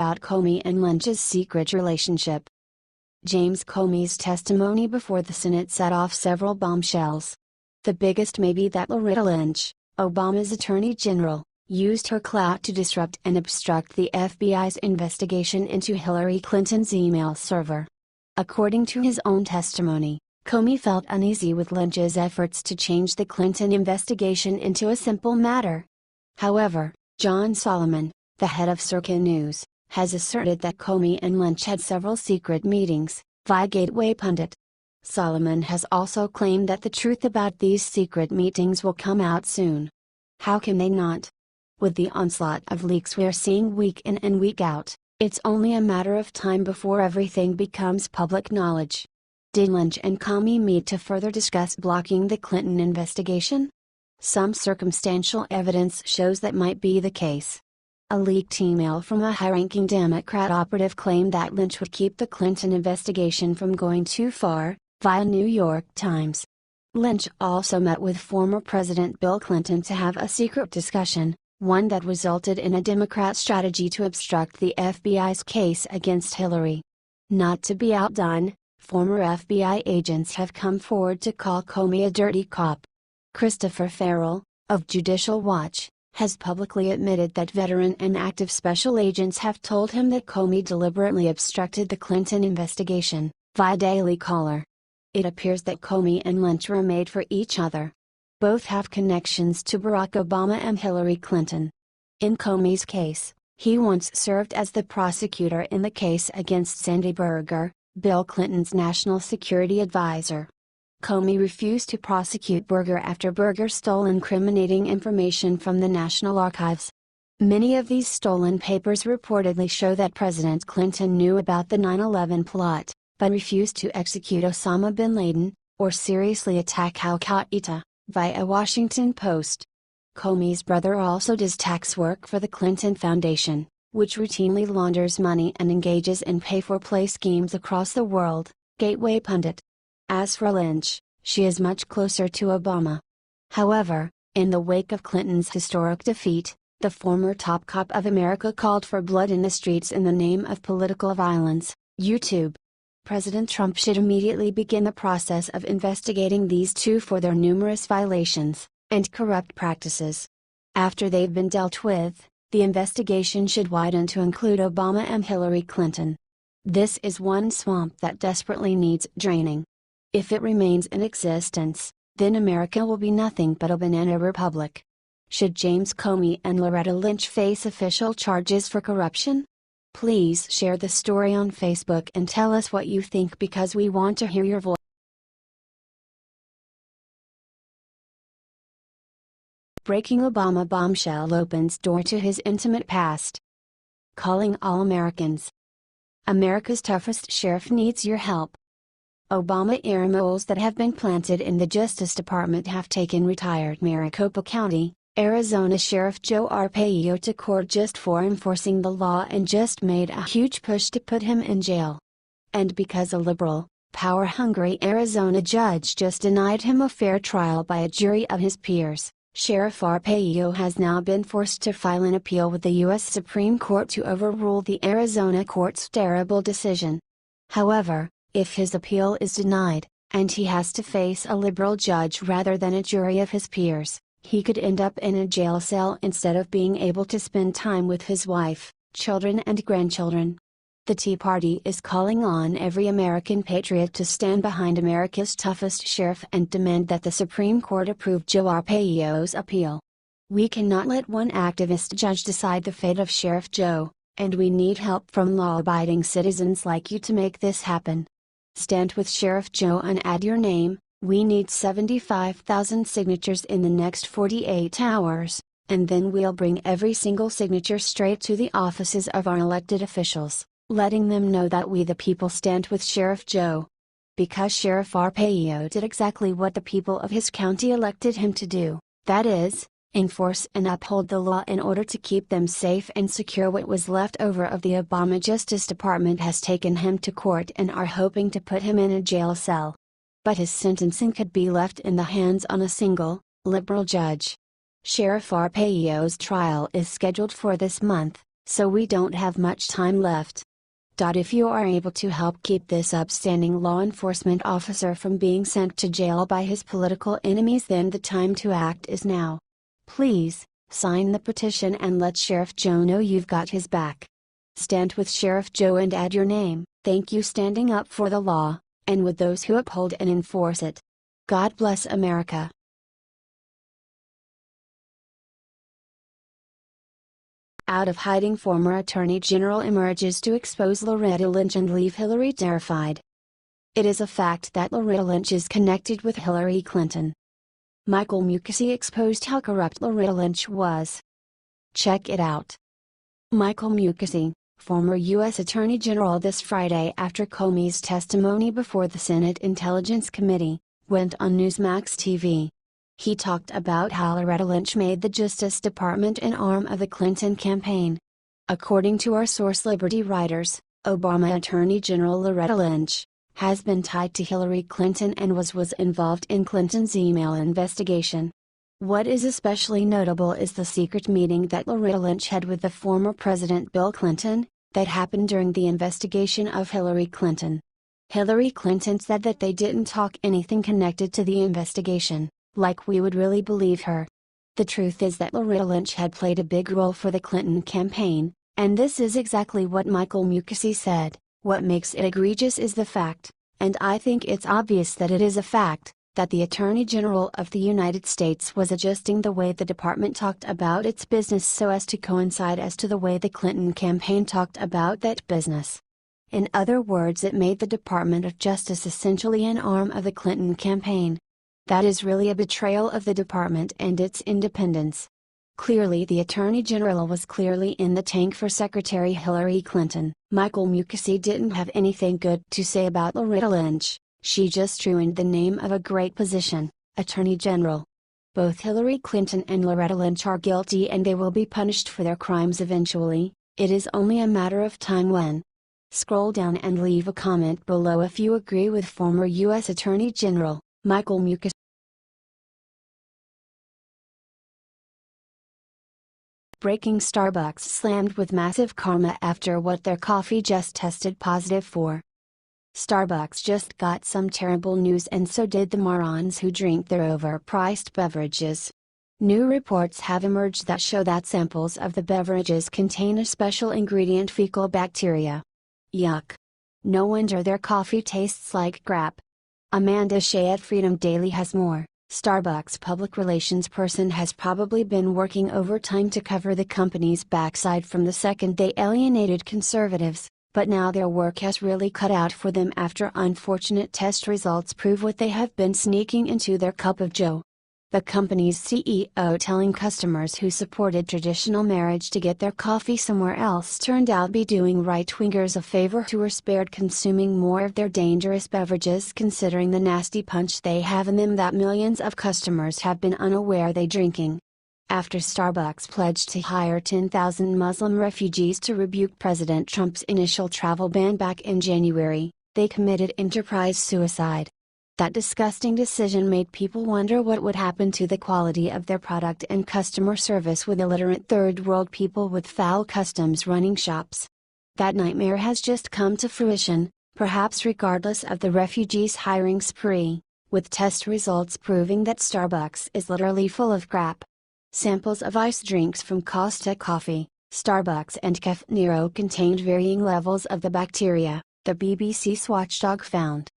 about Comey and Lynch's secret relationship. James Comey's testimony before the Senate set off several bombshells. The biggest may be that Loretta Lynch, Obama's Attorney General, used her clout to disrupt and obstruct the FBI's investigation into Hillary Clinton's email server. According to his own testimony, Comey felt uneasy with Lynch's efforts to change the Clinton investigation into a simple matter. However, John Solomon, the head of Circa News, has asserted that Comey and Lynch had several secret meetings, via Gateway Pundit. Solomon has also claimed that the truth about these secret meetings will come out soon. How can they not? With the onslaught of leaks we're seeing week in and week out, it's only a matter of time before everything becomes public knowledge. Did Lynch and Comey meet to further discuss blocking the Clinton investigation? Some circumstantial evidence shows that might be the case. A leaked email from a high-ranking Democrat operative claimed that Lynch would keep the Clinton investigation from going too far, via New York Times. Lynch also met with former President Bill Clinton to have a secret discussion, one that resulted in a Democrat strategy to obstruct the FBI's case against Hillary. Not to be outdone, former FBI agents have come forward to call Comey a dirty cop. Christopher Farrell, of Judicial Watch, has publicly admitted that veteran and active special agents have told him that Comey deliberately obstructed the Clinton investigation, via Daily Caller. It appears that Comey and Lynch were made for each other. Both have connections to Barack Obama and Hillary Clinton. In Comey's case, he once served as the prosecutor in the case against Sandy Berger, Bill Clinton's national security advisor. Comey refused to prosecute Berger after Berger stole incriminating information from the National Archives. Many of these stolen papers reportedly show that President Clinton knew about the 9/11 plot, but refused to execute Osama bin Laden, or seriously attack al-Qaeda, via Washington Post. Comey's brother also does tax work for the Clinton Foundation, which routinely launders money and engages in pay-for-play schemes across the world, Gateway Pundit. As for Lynch, she is much closer to Obama. However, in the wake of Clinton's historic defeat, the former top cop of America called for blood in the streets in the name of political violence. YouTube. President Trump should immediately begin the process of investigating these two for their numerous violations and corrupt practices. After they've been dealt with, the investigation should widen to include Obama and Hillary Clinton. This is one swamp that desperately needs draining. If it remains in existence, then America will be nothing but a banana republic. Should James Comey and Loretta Lynch face official charges for corruption? Please share the story on Facebook and tell us what you think because we want to hear your voice. Breaking Obama bombshell opens door to his intimate past. Calling all Americans. America's toughest sheriff needs your help. Obama-era moles that have been planted in the Justice Department have taken retired Maricopa County, Arizona Sheriff Joe Arpaio to court just for enforcing the law and just made a huge push to put him in jail. And because a liberal, power-hungry Arizona judge just denied him a fair trial by a jury of his peers, Sheriff Arpaio has now been forced to file an appeal with the U.S. Supreme Court to overrule the Arizona court's terrible decision. However, if his appeal is denied, and he has to face a liberal judge rather than a jury of his peers, he could end up in a jail cell instead of being able to spend time with his wife, children and grandchildren. The Tea Party is calling on every American patriot to stand behind America's toughest sheriff and demand that the Supreme Court approve Joe Arpaio's appeal. We cannot let one activist judge decide the fate of Sheriff Joe, and we need help from law-abiding citizens like you to make this happen. Stand with Sheriff Joe and add your name. We need 75,000 signatures in the next 48 hours, and then we'll bring every single signature straight to the offices of our elected officials, letting them know that we the people stand with Sheriff Joe. Because Sheriff Arpaio did exactly what the people of his county elected him to do, that is, enforce and uphold the law in order to keep them safe and secure. What was left over of the Obama Justice Department has taken him to court and are hoping to put him in a jail cell. But his sentencing could be left in the hands on a single, liberal judge. Sheriff Arpaio's trial is scheduled for this month, so we don't have much time left. If you are able to help keep this upstanding law enforcement officer from being sent to jail by his political enemies, then the time to act is now. Please, sign the petition and let Sheriff Joe know you've got his back. Stand with Sheriff Joe and add your name. Thank you standing up for the law, and with those who uphold and enforce it. God bless America. Out of hiding, former Attorney General emerges to expose Loretta Lynch and leave Hillary terrified. It is a fact that Loretta Lynch is connected with Hillary Clinton. Michael Mukasey exposed how corrupt Loretta Lynch was. Check it out. Michael Mukasey, former U.S. Attorney General, this Friday after Comey's testimony before the Senate Intelligence Committee, went on Newsmax TV. He talked about how Loretta Lynch made the Justice Department an arm of the Clinton campaign. According to our source Liberty Writers, Obama Attorney General Loretta Lynch has been tied to Hillary Clinton and was involved in Clinton's email investigation. What is especially notable is the secret meeting that Loretta Lynch had with the former President Bill Clinton, that happened during the investigation of Hillary Clinton. Hillary Clinton said that they didn't talk anything connected to the investigation, like we would really believe her. The truth is that Loretta Lynch had played a big role for the Clinton campaign, and this is exactly what Michael Mukasey said. What makes it egregious is the fact, and I think it's obvious that it is a fact, that the Attorney General of the United States was adjusting the way the department talked about its business so as to coincide as to the way the Clinton campaign talked about that business. In other words, it made the Department of Justice essentially an arm of the Clinton campaign. That is really a betrayal of the department and its independence. Clearly, the Attorney General was clearly in the tank for Secretary Hillary Clinton. Michael Mukasey didn't have anything good to say about Loretta Lynch. She just ruined the name of a great position, Attorney General. Both Hillary Clinton and Loretta Lynch are guilty and they will be punished for their crimes eventually. It is only a matter of time when. Scroll down and leave a comment below if you agree with former U.S. Attorney General Michael Mukasey. Breaking: Starbucks slammed with massive karma after what their coffee just tested positive for. Starbucks just got some terrible news, and so did the morons who drink their overpriced beverages. New reports have emerged that show that samples of the beverages contain a special ingredient, fecal bacteria. Yuck. No wonder their coffee tastes like crap. Amanda Shea at Freedom Daily has more. Starbucks public relations person has probably been working overtime to cover the company's backside from the second they alienated conservatives, but now their work has really cut out for them after unfortunate test results prove what they have been sneaking into their cup of joe. The company's CEO telling customers who supported traditional marriage to get their coffee somewhere else turned out to be doing right-wingers a favor who were spared consuming more of their dangerous beverages, considering the nasty punch they have in them that millions of customers have been unaware they drinking. After Starbucks pledged to hire 10,000 Muslim refugees to rebuke President Trump's initial travel ban back in January, they committed enterprise suicide. That disgusting decision made people wonder what would happen to the quality of their product and customer service with illiterate third world people with foul customs running shops. That nightmare has just come to fruition, perhaps regardless of the refugees' hiring spree, with test results proving that Starbucks is literally full of crap. Samples of iced drinks from Costa Coffee, Starbucks and Caffè Nero contained varying levels of the bacteria, the BBC's watchdog found.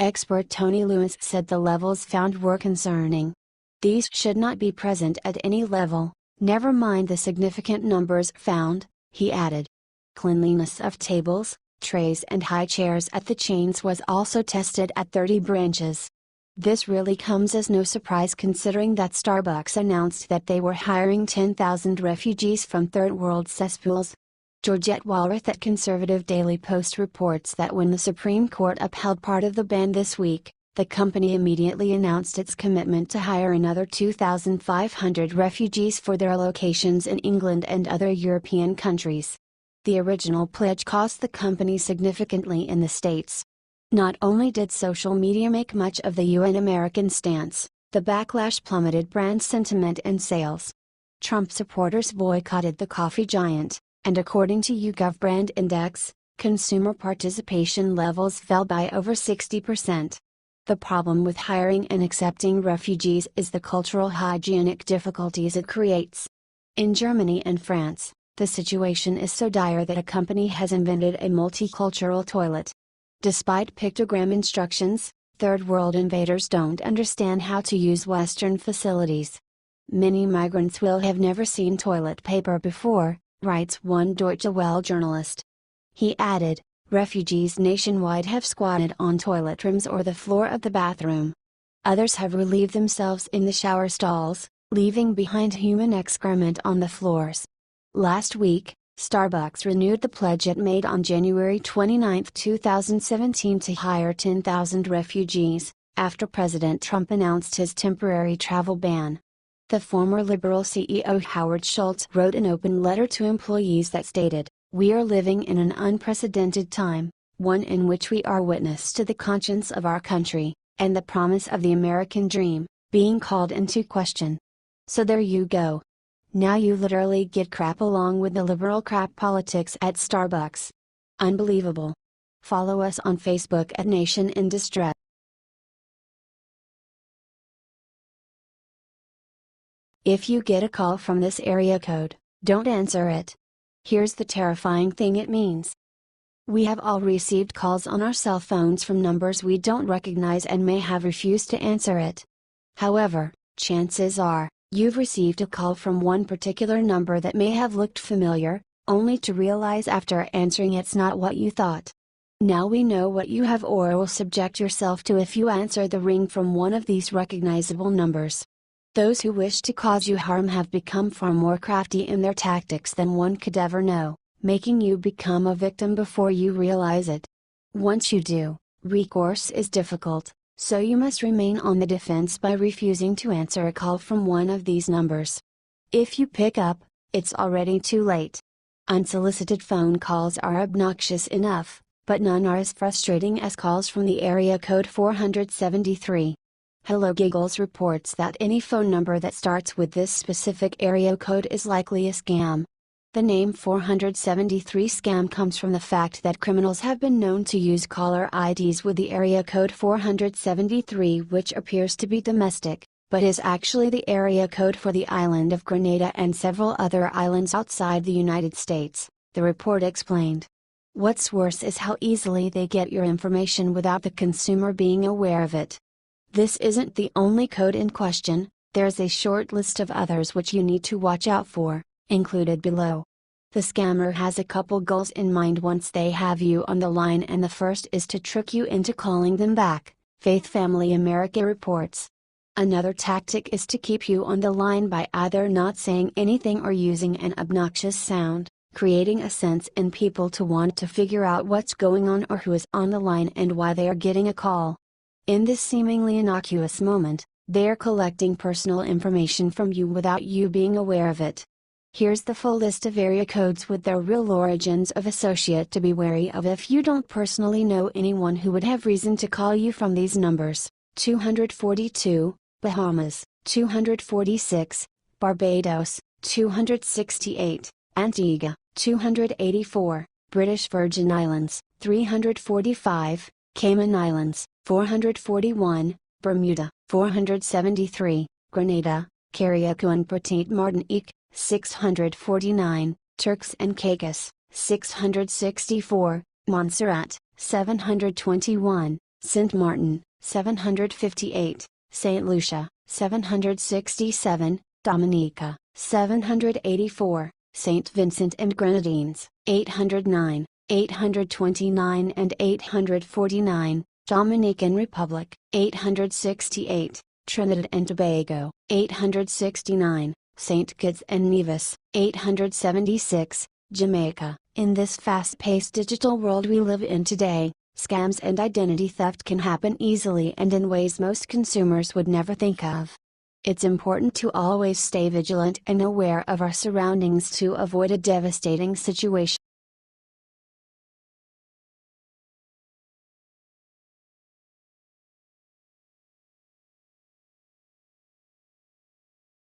Expert Tony Lewis said the levels found were concerning. These should not be present at any level, never mind the significant numbers found, he added. Cleanliness of tables, trays and high chairs at the chains was also tested at 30 branches. This really comes as no surprise considering that Starbucks announced that they were hiring 10,000 refugees from third world cesspools. Georgette Walrath at Conservative Daily Post reports that when the Supreme Court upheld part of the ban this week, the company immediately announced its commitment to hire another 2,500 refugees for their locations in England and other European countries. The original pledge cost the company significantly in the States. Not only did social media make much of the UN American stance, the backlash plummeted brand sentiment and sales. Trump supporters boycotted the coffee giant, And according to YouGov Brand Index, consumer participation levels fell by over 60%. The problem with hiring and accepting refugees is the cultural hygienic difficulties it creates. In Germany and France, the situation is so dire that a company has invented a multicultural toilet. Despite pictogram instructions, third world invaders don't understand how to use Western facilities. Many migrants will have never seen toilet paper before, writes one Deutsche Welle journalist. He added, refugees nationwide have squatted on toilet rims or the floor of the bathroom. Others have relieved themselves in the shower stalls, leaving behind human excrement on the floors. Last week, Starbucks renewed the pledge it made on January 29, 2017 to hire 10,000 refugees, after President Trump announced his temporary travel ban. The former Liberal CEO Howard Schultz wrote an open letter to employees that stated, "We are living in an unprecedented time, one in which we are witness to the conscience of our country, and the promise of the American dream, being called into question." So there you go. Now you literally get crap along with the liberal crap politics at Starbucks. Unbelievable. Follow us on Facebook at Nation in Distress. If you get a call from this area code, don't answer it. Here's the terrifying thing it means. We have all received calls on our cell phones from numbers we don't recognize and may have refused to answer it. However, chances are, you've received a call from one particular number that may have looked familiar, only to realize after answering it's not what you thought. Now we know what you have or will subject yourself to if you answer the ring from one of these recognizable numbers. Those who wish to cause you harm have become far more crafty in their tactics than one could ever know, making you become a victim before you realize it. Once you do, recourse is difficult, so you must remain on the defense by refusing to answer a call from one of these numbers. If you pick up, it's already too late. Unsolicited phone calls are obnoxious enough, but none are as frustrating as calls from the area code 473. Hello Giggles reports that any phone number that starts with this specific area code is likely a scam. The name 473 scam comes from the fact that criminals have been known to use caller IDs with the area code 473, which appears to be domestic, but is actually the area code for the island of Grenada and several other islands outside the United States, the report explained. What's worse is how easily they get your information without the consumer being aware of it. This isn't the only code in question, there's a short list of others which you need to watch out for, included below. The scammer has a couple goals in mind once they have you on the line, and the first is to trick you into calling them back, Faith Family America reports. Another tactic is to keep you on the line by either not saying anything or using an obnoxious sound, creating a sense in people to want to figure out what's going on or who is on the line and why they are getting a call. In this seemingly innocuous moment, they are collecting personal information from you without you being aware of it. Here's the full list of area codes with their real origins of associate to be wary of if you don't personally know anyone who would have reason to call you from these numbers: 242, Bahamas; 246, Barbados; 268, Antigua; 284, British Virgin Islands; 345, Cayman Islands; 441, Bermuda; 473, Grenada, Carriacou and Petite Martinique; 649, Turks and Caicos; 664, Montserrat; 721, Saint Martin; 758, Saint Lucia; 767, Dominica; 784, Saint Vincent and Grenadines; 809, 829 and 849, Dominican Republic; 868, Trinidad and Tobago; 869, St. Kitts and Nevis; 876, Jamaica. In this fast-paced digital world we live in today, scams and identity theft can happen easily and in ways most consumers would never think of. It's important to always stay vigilant and aware of our surroundings to avoid a devastating situation.